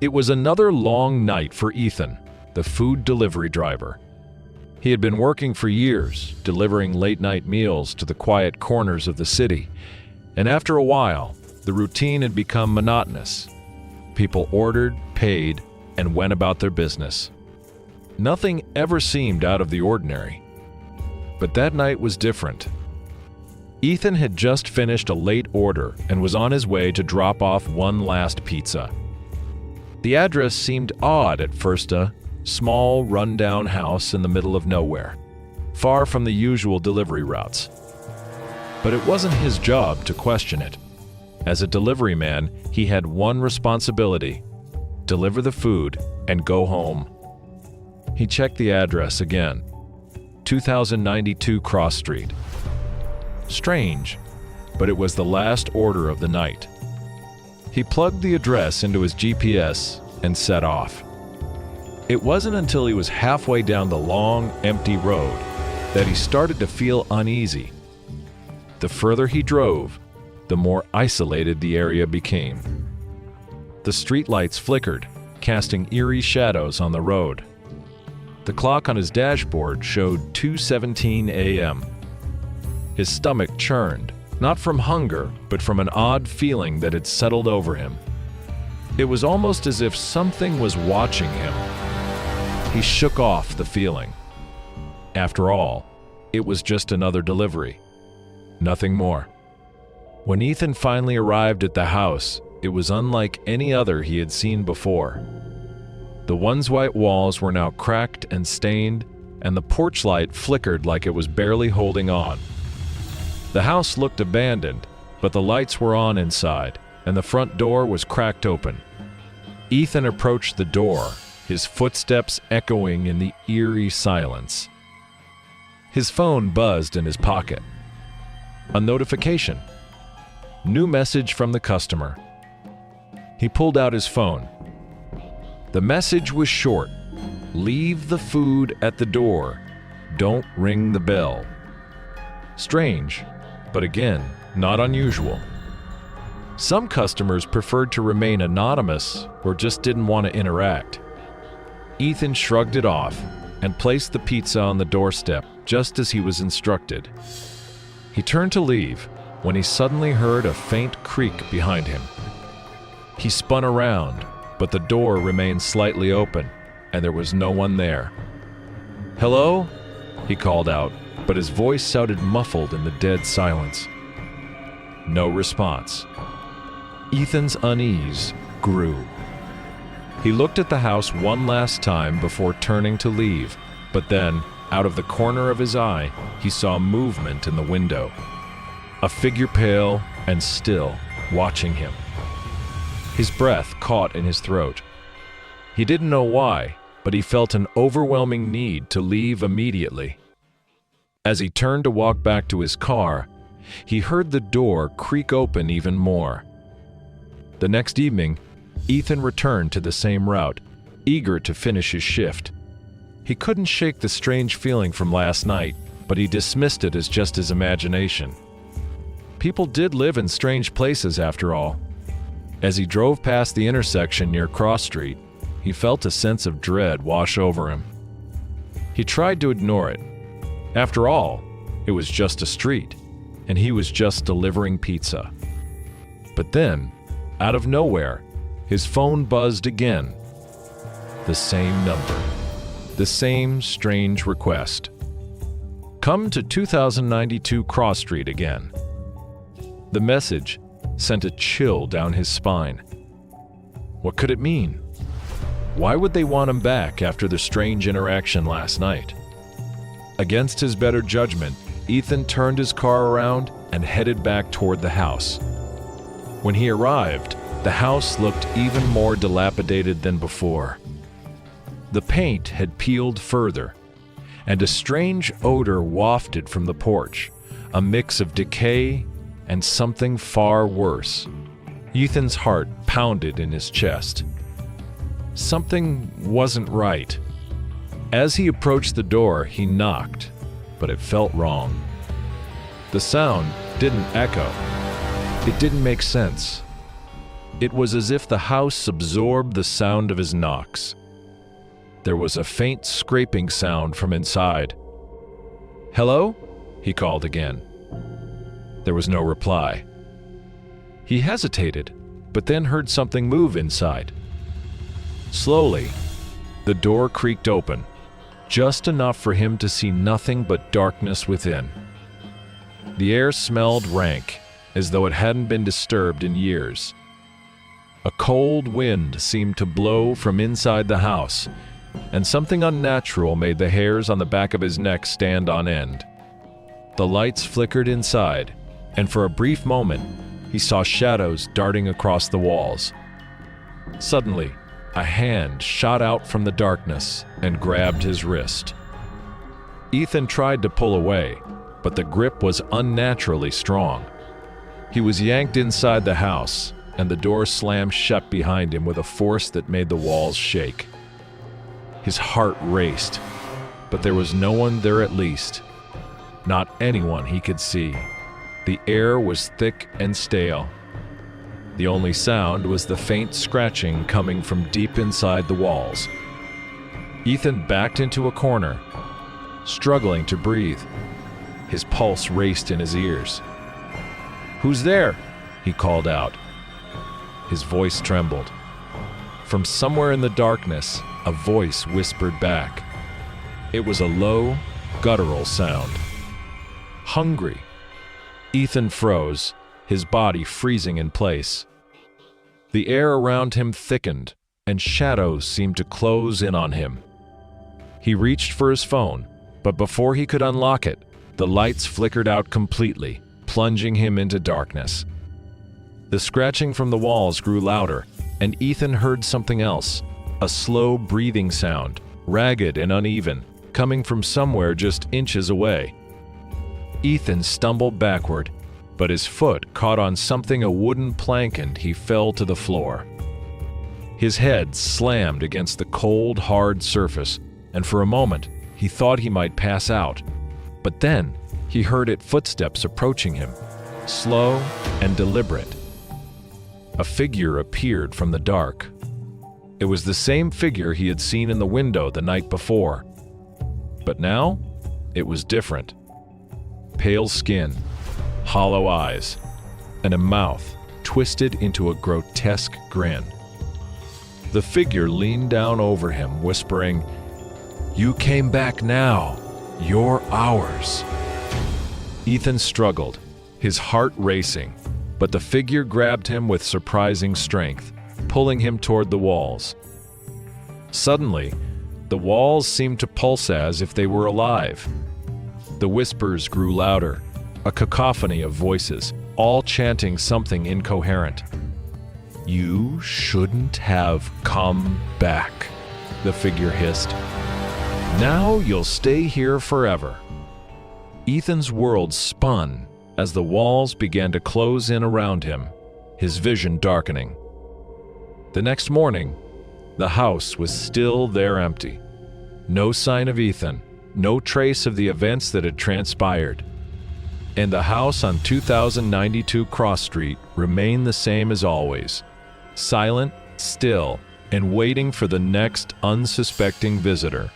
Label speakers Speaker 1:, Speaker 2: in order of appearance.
Speaker 1: It was another long night for Ethan, the food delivery driver. He had been working for years, delivering late-night meals to the quiet corners of the city, and after a while, the routine had become monotonous. People ordered, paid, and went about their business. Nothing ever seemed out of the ordinary. But that night was different. Ethan had just finished a late order and was on his way to drop off one last pizza. The address seemed odd at first, a small, run-down house in the middle of nowhere, far from the usual delivery routes. But it wasn't his job to question it. As a delivery man, he had one responsibility: deliver the food and go home. He checked the address again. 2092 Cross Street. Strange, but it was the last order of the night. He plugged the address into his GPS and set off. It wasn't until he was halfway down the long, empty road that he started to feel uneasy. The further he drove, the more isolated the area became. The streetlights flickered, casting eerie shadows on the road. The clock on his dashboard showed 2:17 a.m. His stomach churned, not from hunger, but from an odd feeling that had settled over him. It was almost as if something was watching him. He shook off the feeling. After all, it was just another delivery. Nothing more. When Ethan finally arrived at the house, it was unlike any other he had seen before. The once white walls were now cracked and stained, and the porch light flickered like it was barely holding on. The house looked abandoned, but the lights were on inside, and the front door was cracked open. Ethan approached the door, his footsteps echoing in the eerie silence. His phone buzzed in his pocket. A notification. New message from the customer. He pulled out his phone. The message was short. Leave the food at the door. Don't ring the bell. Strange, but again, not unusual. Some customers preferred to remain anonymous or just didn't want to interact. Ethan shrugged it off and placed the pizza on the doorstep just as he was instructed. He turned to leave when he suddenly heard a faint creak behind him. He spun around, but the door remained slightly open, and there was no one there. "Hello?" he called out, but his voice sounded muffled in the dead silence. No response. Ethan's unease grew. He looked at the house one last time before turning to leave, but then, out of the corner of his eye, he saw movement in the window. A figure pale and still, watching him. His breath caught in his throat. He didn't know why, but he felt an overwhelming need to leave immediately. As he turned to walk back to his car, he heard the door creak open even more. The next evening, Ethan returned to the same route, eager to finish his shift. He couldn't shake the strange feeling from last night, but he dismissed it as just his imagination. People did live in strange places after all. As he drove past the intersection near Cross Street, he felt a sense of dread wash over him. He tried to ignore it. After all, it was just a street, and he was just delivering pizza. But then, out of nowhere, his phone buzzed again. The same number. The same strange request. Come to 2092 Cross Street again. The message sent a chill down his spine. What could it mean? Why would they want him back after the strange interaction last night? Against his better judgment, Ethan turned his car around and headed back toward the house. When he arrived, the house looked even more dilapidated than before. The paint had peeled further, and a strange odor wafted from the porch, a mix of decay and something far worse. Ethan's heart pounded in his chest. Something wasn't right. As he approached the door, he knocked, but it felt wrong. The sound didn't echo. It didn't make sense. It was as if the house absorbed the sound of his knocks. There was a faint scraping sound from inside. "Hello?" he called again. There was no reply. He hesitated, but then heard something move inside. Slowly, the door creaked open, just enough for him to see nothing but darkness within. The air smelled rank, as though it hadn't been disturbed in years. A cold wind seemed to blow from inside the house, and something unnatural made the hairs on the back of his neck stand on end. The lights flickered inside, and for a brief moment, he saw shadows darting across the walls. Suddenly, a hand shot out from the darkness and grabbed his wrist. Ethan tried to pull away, but the grip was unnaturally strong. He was yanked inside the house, and the door slammed shut behind him with a force that made the walls shake. His heart raced, but there was no one there at least. Not anyone he could see. The air was thick and stale. The only sound was the faint scratching coming from deep inside the walls. Ethan backed into a corner, struggling to breathe. His pulse raced in his ears. "Who's there?" he called out. His voice trembled. From somewhere in the darkness, a voice whispered back. It was a low, guttural sound. "Hungry." Ethan froze, his body freezing in place. The air around him thickened, and shadows seemed to close in on him. He reached for his phone, but before he could unlock it, the lights flickered out completely, plunging him into darkness. The scratching from the walls grew louder, and Ethan heard something else, a slow breathing sound, ragged and uneven, coming from somewhere just inches away. Ethan stumbled backward, but his foot caught on something a wooden plank and he fell to the floor. His head slammed against the cold, hard surface, and for a moment he thought he might pass out. But then he heard footsteps approaching him, slow and deliberate. A figure appeared from the dark. It was the same figure he had seen in the window the night before. But now, it was different. Pale skin, hollow eyes, and a mouth twisted into a grotesque grin. The figure leaned down over him, whispering, "You came back now. You're ours." Ethan struggled, his heart racing, but the figure grabbed him with surprising strength, pulling him toward the walls. Suddenly, the walls seemed to pulse as if they were alive. The whispers grew louder, a cacophony of voices, all chanting something incoherent. "You shouldn't have come back," the figure hissed. "Now you'll stay here forever." Ethan's world spun as the walls began to close in around him, his vision darkening. The next morning, the house was still there empty. No sign of Ethan, no trace of the events that had transpired. And the house on 2092 Cross Street remained the same as always, silent, still, and waiting for the next unsuspecting visitor.